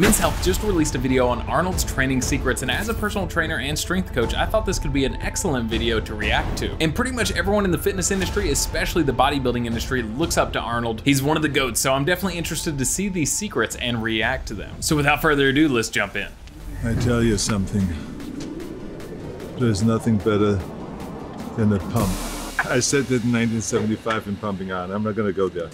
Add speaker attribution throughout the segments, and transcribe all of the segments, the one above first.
Speaker 1: Men's Health just released a video on Arnold's training secrets, and as a personal trainer and strength coach, I thought this could be an excellent video to react to. And pretty much everyone in the fitness industry, especially the bodybuilding industry, looks up to Arnold. He's one of the GOATs, so I'm definitely interested to see these secrets and react to them. So without further ado, let's jump in.
Speaker 2: I tell you something, there's nothing better than a pump. I said that in 1975 in Pumping Iron. I'm not gonna go there.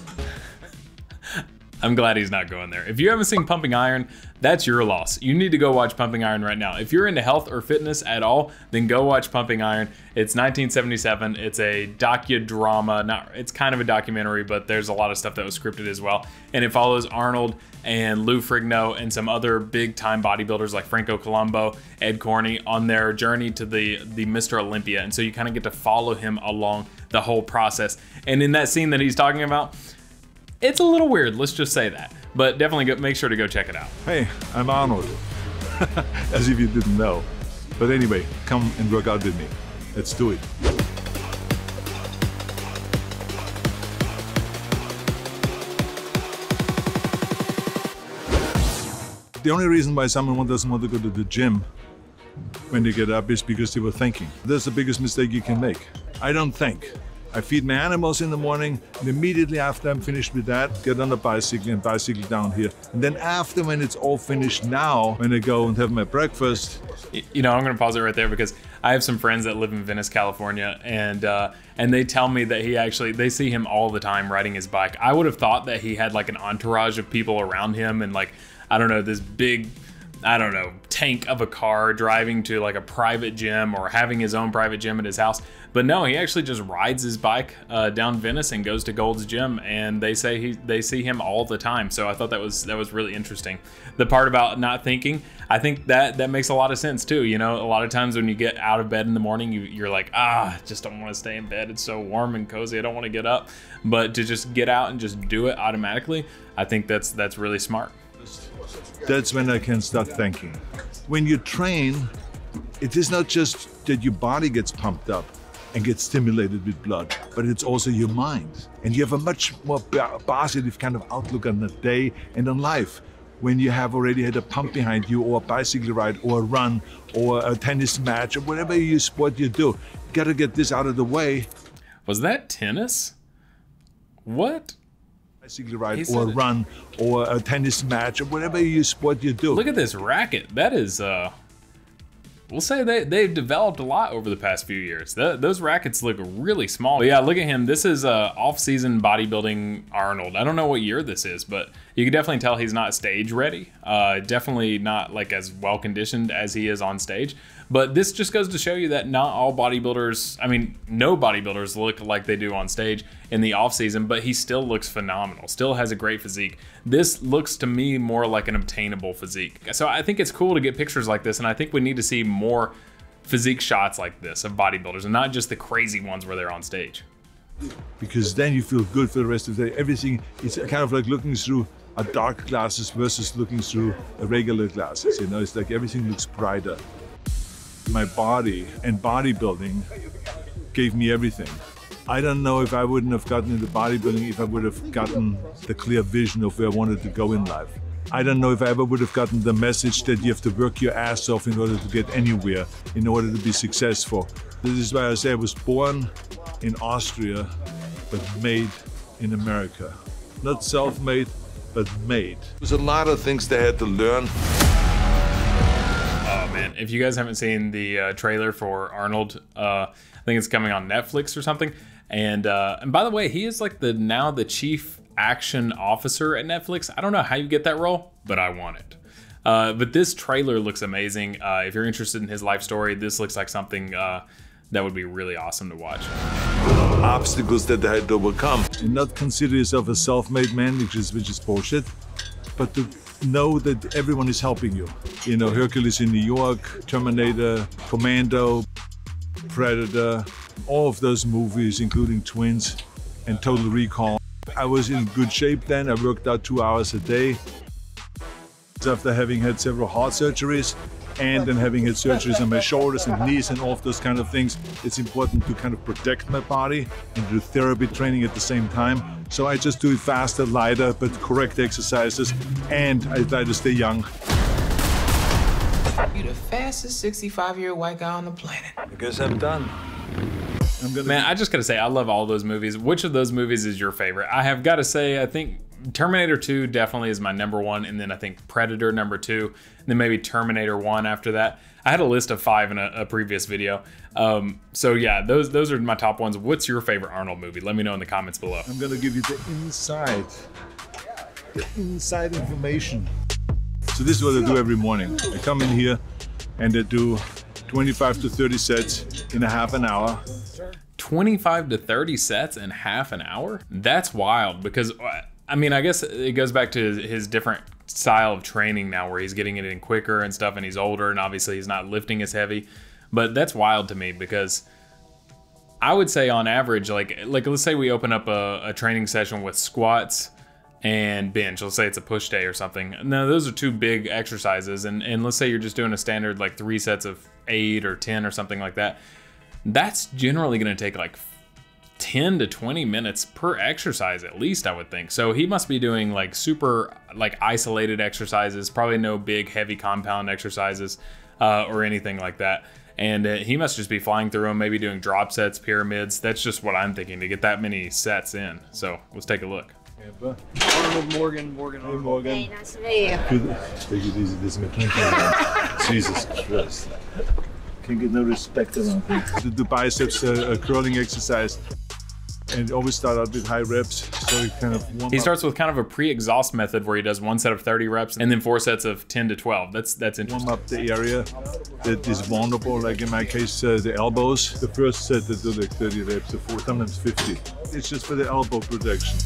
Speaker 1: I'm glad he's not going there. If you haven't seen Pumping Iron, that's your loss. You need to go watch Pumping Iron right now. If you're into health or fitness at all, then go watch Pumping Iron. It's 1977. It's a docudrama. It's kind of a documentary, but there's a lot of stuff that was scripted as well. And it follows Arnold and Lou Ferrigno and some other big time bodybuilders like Franco Columbu, Ed Corney on their journey to the Mr. Olympia. And so you kind of get to follow him along the whole process. And in that scene that he's talking about, it's a little weird, let's just say that. But definitely make sure to go check it out.
Speaker 2: Hey, I'm Arnold. As if you didn't know. But anyway, come and work out with me. Let's do it. The only reason why someone doesn't want to go to the gym when they get up is because they were thinking. That's the biggest mistake you can make. I don't think. I feed my animals in the morning, and immediately after I'm finished with that, get on a bicycle and bicycle down here. And then after, when it's all finished now, when I go and have my breakfast.
Speaker 1: You know, I'm gonna pause it right there because I have some friends that live in Venice, California, and they tell me that they see him all the time riding his bike. I would have thought that he had like an entourage of people around him and like, I don't know, this big, I don't know, tank of a car driving to like a private gym or having his own private gym at his house. But no, he actually just rides his bike down Venice and goes to Gold's Gym, and they say they see him all the time. So I thought that was really interesting. The part about not thinking, I think that makes a lot of sense too. You know, a lot of times when you get out of bed in the morning, you're like, I just don't want to stay in bed. It's so warm and cozy. I don't want to get up. But to just get out and just do it automatically, I think that's really smart.
Speaker 2: That's when I can start thinking. When you train, it is not just that your body gets pumped up and gets stimulated with blood, but it's also your mind. And you have a much more positive kind of outlook on the day and on life when you have already had a pump behind you, or a bicycle ride, or a run, or a tennis match, or whatever sport you do. You gotta get this out of the way.
Speaker 1: Was that tennis? What?
Speaker 2: Bicycle ride, or a run, or a tennis match, or whatever sport you do.
Speaker 1: Look at this racket. That is, we'll say they've developed a lot over the past few years. Those rackets look really small. But yeah, look at him. This is off-season bodybuilding Arnold. I don't know what year this is, but you can definitely tell he's not stage ready. Definitely not like as well conditioned as he is on stage. But this just goes to show you that not all bodybuilders, I mean, no bodybuilders look like they do on stage in the off season, but he still looks phenomenal, still has a great physique. This looks to me more like an obtainable physique. So I think it's cool to get pictures like this, and I think we need to see more physique shots like this of bodybuilders, and not just the crazy ones where they're on stage.
Speaker 2: Because then you feel good for the rest of the day. Everything is kind of like looking through a dark glasses versus looking through a regular glasses. You know, it's like everything looks brighter. My body and bodybuilding gave me everything. I don't know if I wouldn't have gotten into bodybuilding if I would have gotten the clear vision of where I wanted to go in life. I don't know if I ever would have gotten the message that you have to work your ass off in order to get anywhere, in order to be successful. This is why I say I was born in Austria, but made in America. Not self-made, but made. There's a lot of things they had to learn.
Speaker 1: Oh man, if you guys haven't seen the trailer for Arnold, I think it's coming on Netflix or something. And by the way, he is like now the chief action officer at Netflix. I don't know how you get that role, but I want it. But this trailer looks amazing. If you're interested in his life story, this looks like something that would be really awesome to watch.
Speaker 2: Obstacles that they had to overcome. And not consider yourself a self-made man, which is bullshit, but to know that everyone is helping you. You know, Hercules in New York, Terminator, Commando, Predator, all of those movies, including Twins and Total Recall. I was in good shape then. I worked out 2 hours a day. After having had several heart surgeries, and then having had surgeries on my shoulders and knees and all of those kind of things, it's important to kind of protect my body and do therapy training at the same time. So I just do it faster, lighter, but correct exercises, and I try to stay young.
Speaker 3: You're the fastest 65-year-old white guy on the planet.
Speaker 2: I guess I'm done.
Speaker 1: Man, I just gotta say, I love all those movies. Which of those movies is your favorite? I have gotta say, I think Terminator 2 definitely is my #1, and then I think Predator #2, and then maybe Terminator 1 after that. I had a list of 5 in a previous video. So yeah, those are my top ones. What's your favorite Arnold movie? Let me know in the comments below.
Speaker 2: I'm gonna give you the inside information. So this is what I do every morning. I come in here and I do 25 to 30 sets in a half an hour.
Speaker 1: 25 to 30 sets in half an hour? That's wild, because I mean, I guess it goes back to his different style of training now, where he's getting it in quicker and stuff, and he's older, and obviously he's not lifting as heavy. But that's wild to me, because I would say on average, like let's say we open up a training session with squats and bench. Let's say it's a push day or something. Now those are 2 big exercises, and let's say you're just doing a standard like 3 sets of 8 or 10 or something like that. That's generally going to take like 10 to 20 minutes per exercise at least, I would think. So he must be doing like super like isolated exercises, probably no big heavy compound exercises or anything like that. And he must just be flying through them, maybe doing drop sets, pyramids. That's just what I'm thinking, to get that many sets in. So let's take a look.
Speaker 4: Arnold Morgan.
Speaker 2: Hey, Morgan.
Speaker 5: Hey, nice to meet you.
Speaker 2: Good. Take it easy, this is my drinking. Jesus Christ. Can't get no respect around here. The biceps curling exercise. And always start out with high reps, so you kind of warm
Speaker 1: He
Speaker 2: up.
Speaker 1: starts with kind of a pre-exhaust method where he does 1 set of 30 reps and then 4 sets of 10 to 12. That's interesting.
Speaker 2: Warm up the area that is vulnerable, like in my case, the elbows. The first set that do like 30 reps, or 4, sometimes 50. It's just for the elbow protection.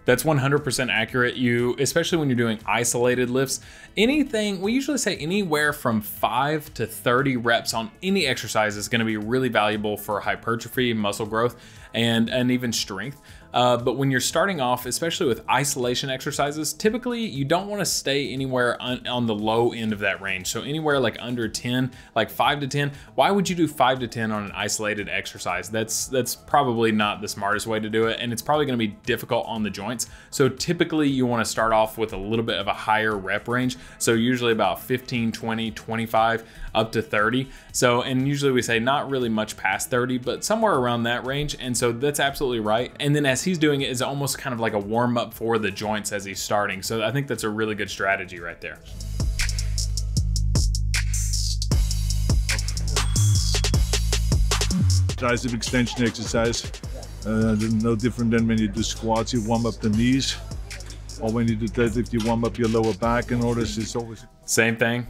Speaker 1: That's 100% accurate. Especially when you're doing isolated lifts, anything, we usually say anywhere from 5 to 30 reps on any exercise is gonna be really valuable for hypertrophy, muscle growth, and even strength. But when you're starting off, especially with isolation exercises, typically you don't want to stay anywhere on the low end of that range. So anywhere like under 10, like 5 to 10. Why would you do 5 to 10 on an isolated exercise? That's probably not the smartest way to do it, and it's probably going to be difficult on the joints. So typically you want to start off with a little bit of a higher rep range. So usually about 15, 20, 25, up to 30. So, and usually we say not really much past 30, but somewhere around that range. And so that's absolutely right. And then as he's doing it, is almost kind of like a warm up for the joints as he's starting. So I think that's a really good strategy right there.
Speaker 2: Tricep extension exercise, no different than when you do squats. You warm up the knees, or when you do deadlift, you warm up your lower back. In order, it's always
Speaker 1: same thing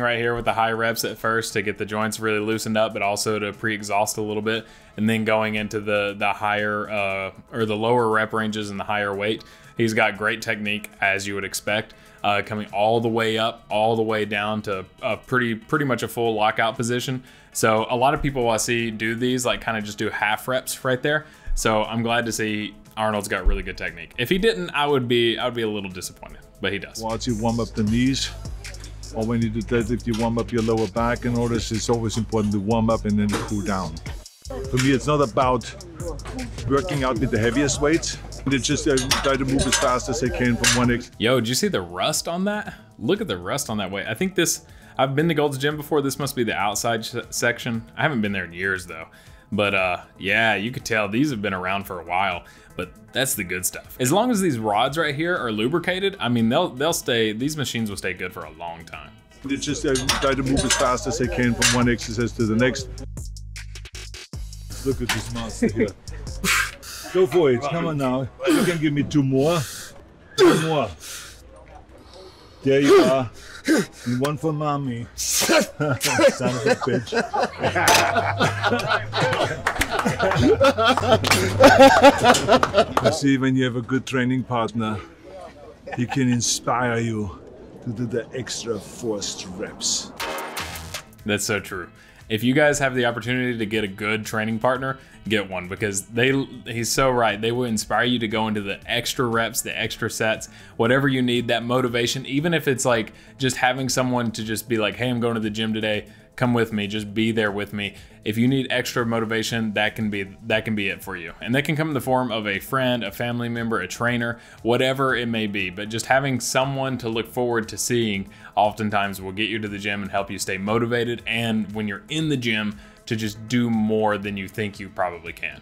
Speaker 1: right here with the high reps at first to get the joints really loosened up, but also to pre-exhaust a little bit, and then going into the higher or the lower rep ranges and the higher weight. He's got great technique, as you would expect, coming all the way up, all the way down to pretty much a full lockout position. So a lot of people I see do these like kind of just do half reps right there. So I'm glad to see Arnold's got really good technique. If he didn't, I would be a little disappointed, but he does.
Speaker 2: Once you warm up the knees, or when you do deadlift, you warm up your lower back. In order, it's always important to warm up and then cool down. For me, it's not about working out with the heaviest weights. It's just try to move as fast as I can from one extreme.
Speaker 1: Yo, did you see the rust on that? Look at the rust on that weight. I think I've been to Gold's Gym before. This must be the outside section. I haven't been there in years though. But yeah, you could tell these have been around for a while, but that's the good stuff. As long as these rods right here are lubricated, I mean, they'll stay, these machines will stay good for a long time.
Speaker 2: It's just try to move as fast as I can from one exercise to the next. Look at this monster here. Go for it, come on now. You can give me 2 more. 2 more. There you are. And 1 for mommy. Son of a bitch. You see, when you have a good training partner, he can inspire you to do the extra forced reps.
Speaker 1: That's so true. If you guys have the opportunity to get a good training partner, get one, because he's so right. They will inspire you to go into the extra reps, the extra sets, whatever you need, that motivation, even if it's like just having someone to just be like, hey, I'm going to the gym today, come with me, just be there with me. If you need extra motivation, that can be it for you. And that can come in the form of a friend, a family member, a trainer, whatever it may be. But just having someone to look forward to seeing oftentimes will get you to the gym and help you stay motivated, and when you're in the gym, to just do more than you think you probably can.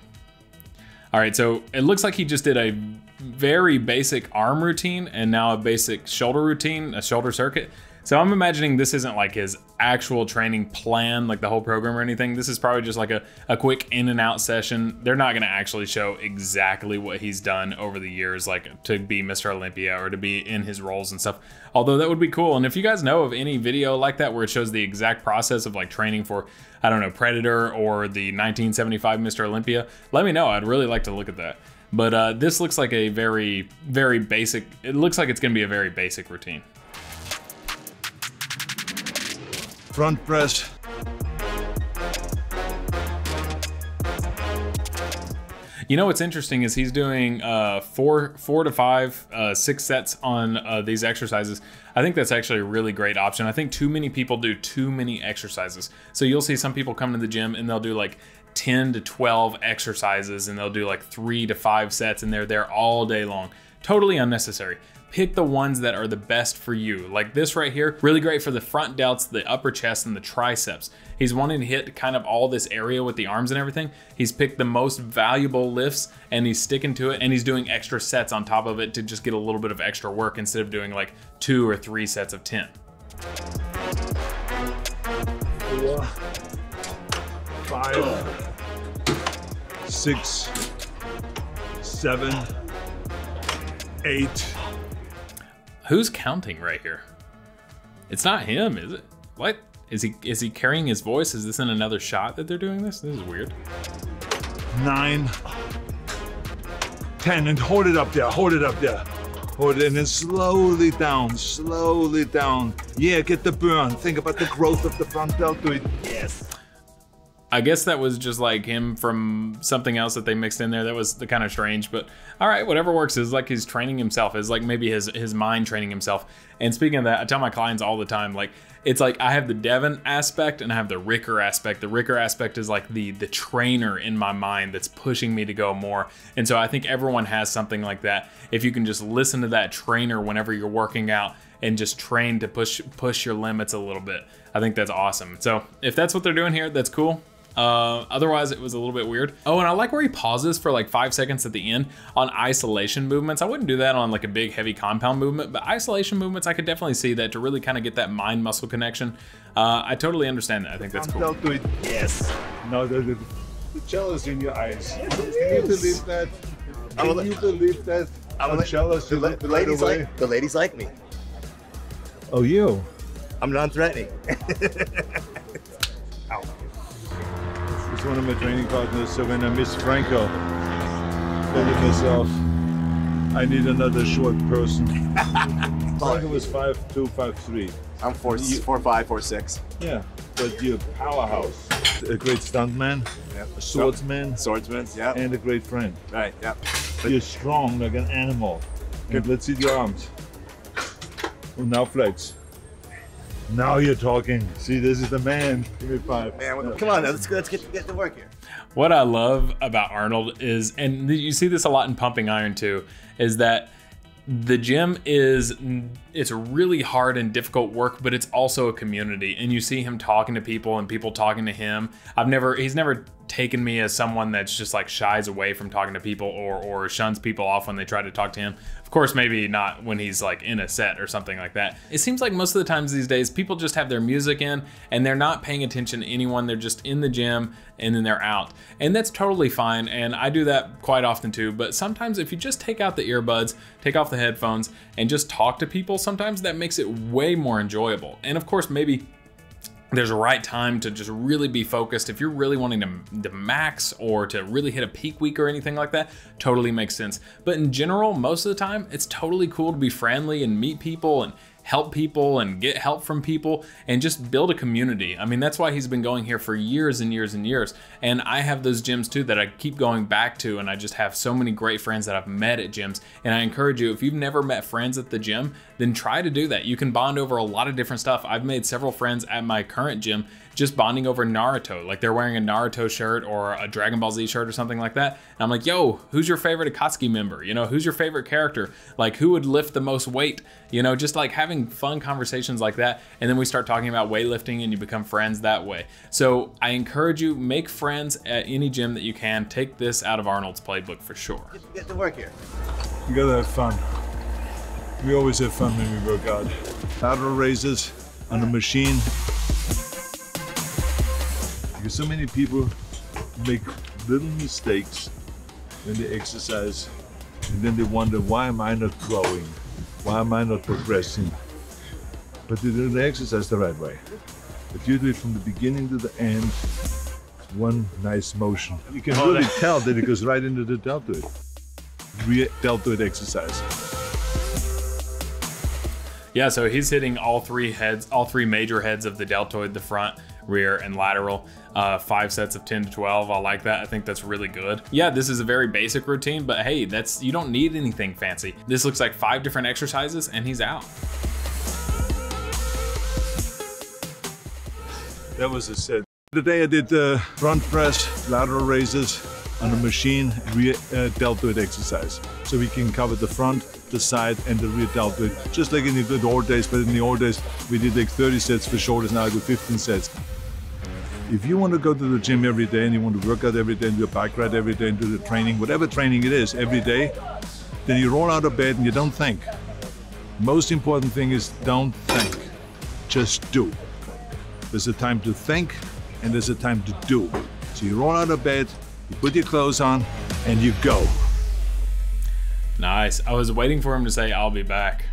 Speaker 1: All right, so it looks like he just did a very basic arm routine and now a basic shoulder routine, a shoulder circuit. So I'm imagining this isn't like his actual training plan, like the whole program or anything. This is probably just like a quick in and out session. They're not gonna actually show exactly what he's done over the years, like to be Mr. Olympia or to be in his roles and stuff. Although that would be cool. And if you guys know of any video like that where it shows the exact process of like training for, I don't know, Predator or the 1975 Mr. Olympia, let me know. I'd really like to look at that. But this looks like a very, very basic, it looks like it's gonna be a very basic routine.
Speaker 2: Front press.
Speaker 1: You know what's interesting is he's doing 4 to 5, 6 sets on these exercises. I think that's actually a really great option. I think too many people do too many exercises. So you'll see some people come to the gym and they'll do like 10 to 12 exercises and they'll do like 3 to 5 sets and they're there all day long. Totally unnecessary. Pick the ones that are the best for you. Like this right here, really great for the front delts, the upper chest, and the triceps. He's wanting to hit kind of all this area with the arms and everything. He's picked the most valuable lifts and he's sticking to it, and he's doing extra sets on top of it to just get a little bit of extra work instead of doing like 2 or 3 sets of 10.
Speaker 2: 4, 5, 6, 7, 8.
Speaker 1: Who's counting right here? It's not him, is it? What? Is he carrying his voice? Is this in another shot that they're doing this? This is weird.
Speaker 2: 9, 10, and hold it up there, hold it up there. Hold it, and then slowly down, slowly down. Yeah, get the burn. Think about the growth of the front deltoid. Yes.
Speaker 1: I guess that was just like him from something else that they mixed in there. That was kind of strange, but all right, whatever works. Is like he's training himself. Is like maybe his mind training himself. And speaking of that, I tell my clients all the time, like it's like I have the Devin aspect and I have the Ricker aspect. The Ricker aspect is like the trainer in my mind that's pushing me to go more. And so I think everyone has something like that. If you can just listen to that trainer whenever you're working out and just train to push your limits a little bit, I think that's awesome. So if that's what they're doing here, that's cool. Otherwise it was a little bit weird. Oh, and I like where he pauses for like 5 seconds at the end on isolation movements. I wouldn't do that on like a big heavy compound movement, but isolation movements, I could definitely see that to really kind of get that mind muscle connection. I totally understand that. I think that's cool.
Speaker 2: Yes. No, the jealous in your eyes. Can you believe that? Can you believe that? I'm jealous.
Speaker 5: The ladies like me.
Speaker 2: Oh, you?
Speaker 5: I'm non-threatening.
Speaker 2: He's one of my training partners, so when I miss Franco, I think to myself, I need another short person. Franco was 5'2", 5'3".
Speaker 5: I'm 4'5", 4'6".
Speaker 2: Yeah, but you're a powerhouse. A great stuntman,
Speaker 5: Yep.
Speaker 2: a swordsman,
Speaker 5: yeah.
Speaker 2: and a great friend.
Speaker 5: Right, yeah.
Speaker 2: You're strong like an animal. And let's see your arms. Oh, now flex. Now you're talking. See, this is the man. Give me 5.
Speaker 5: Man, well, come on, let's get to work here.
Speaker 1: What I love about Arnold is, and you see this a lot in pumping iron too, is that the gym it's really hard and difficult work, but it's also a community, and you see him talking to people and people talking to him. He's never taken me as someone that's just like shies away from talking to people or shuns people off when they try to talk to him. Of course, maybe not when he's like in a set or something like that. It seems like most of the times these days, people just have their music in and they're not paying attention to anyone. They're just in the gym and then they're out. And that's totally fine. And I do that quite often too. But sometimes if you just take out the earbuds, take off the headphones and just talk to people, sometimes that makes it way more enjoyable. And of course, maybe there's a right time to just really be focused. If you're really wanting to max or to really hit a peak week or anything like that, totally makes sense. But in general, most of the time, it's totally cool to be friendly and meet people and help people and get help from people and just build a community. I mean, that's why he's been going here for years and years and years. And I have those gyms too that I keep going back to, and I just have so many great friends that I've met at gyms. And I encourage you, if you've never met friends at the gym, then try to do that. You can bond over a lot of different stuff. I've made several friends at my current gym just bonding over Naruto. Like they're wearing a Naruto shirt or a Dragon Ball Z shirt or something like that. And I'm like, yo, who's your favorite Akatsuki member? You know, who's your favorite character? Like who would lift the most weight? You know, just like having fun conversations like that. And then we start talking about weightlifting and you become friends that way. So I encourage you, make friends at any gym that you can. Take this out of Arnold's playbook for sure.
Speaker 5: Get to work here.
Speaker 2: You gotta have fun. We always have fun when we work out. Lateral raises on the machine. Because so many people make little mistakes when they exercise, and then they wonder, why am I not growing? Why am I not progressing? But they do the exercise the right way. If you do it from the beginning to the end, one nice motion. You can really tell that it goes right into the deltoid. Deltoid exercise.
Speaker 1: Yeah, so he's hitting all three major heads of the deltoid, the front, rear, and lateral. 5 sets of 10 to 12. I like that. I think that's really good. Yeah, this is a very basic routine, but hey, you don't need anything fancy. This looks like 5 different exercises and he's out.
Speaker 2: That was a set. Today I did front press, lateral raises on the machine, rear deltoid exercise. So we can cover the front, the side, and the rear deltoid, just like in the good old days. But in the old days, we did like 30 sets for shoulders, now I do 15 sets. If you want to go to the gym every day and you want to work out every day and do a bike ride every day and do the training, whatever training it is, every day, then you roll out of bed and you don't think. Most important thing is don't think, just do. There's a time to think and there's a time to do. So you roll out of bed, you put your clothes on, and you go.
Speaker 1: Nice. I was waiting for him to say, "I'll be back."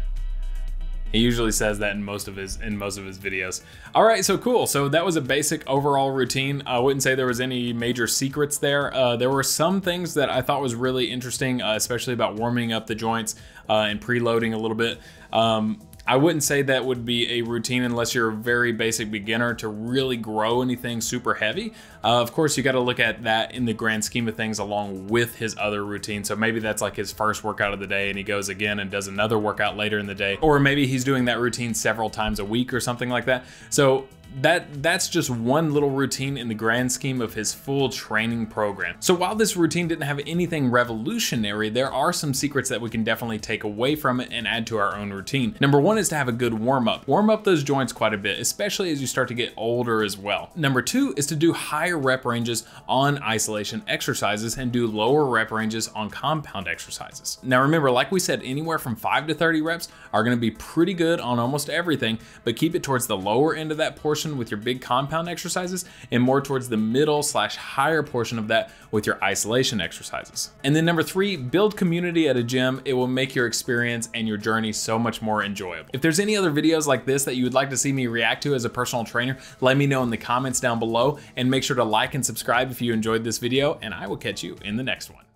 Speaker 1: He usually says that in most of his videos. All right, so cool. So that was a basic overall routine. I wouldn't say there was any major secrets there. There were some things that I thought was really interesting, especially about warming up the joints and preloading a little bit. I wouldn't say that would be a routine unless you're a very basic beginner to really grow anything super heavy. Of course, you got to look at that in the grand scheme of things along with his other routine. So maybe that's like his first workout of the day and he goes again and does another workout later in the day. Or maybe he's doing that routine several times a week or something like that. So that's just one little routine in the grand scheme of his full training program. So while this routine didn't have anything revolutionary, there are some secrets that we can definitely take away from it and add to our own routine. Number one is to have a good warm-up. Warm up those joints quite a bit, especially as you start to get older as well. Number two is to do higher rep ranges on isolation exercises and do lower rep ranges on compound exercises. Now remember, like we said, anywhere from 5 to 30 reps are gonna be pretty good on almost everything, but keep it towards the lower end of that portion with your big compound exercises and more towards the middle / higher portion of that with your isolation exercises. And then number three, build community at a gym. It will make your experience and your journey so much more enjoyable. If there's any other videos like this that you would like to see me react to as a personal trainer, let me know in the comments down below and make sure to like and subscribe if you enjoyed this video, and I will catch you in the next one.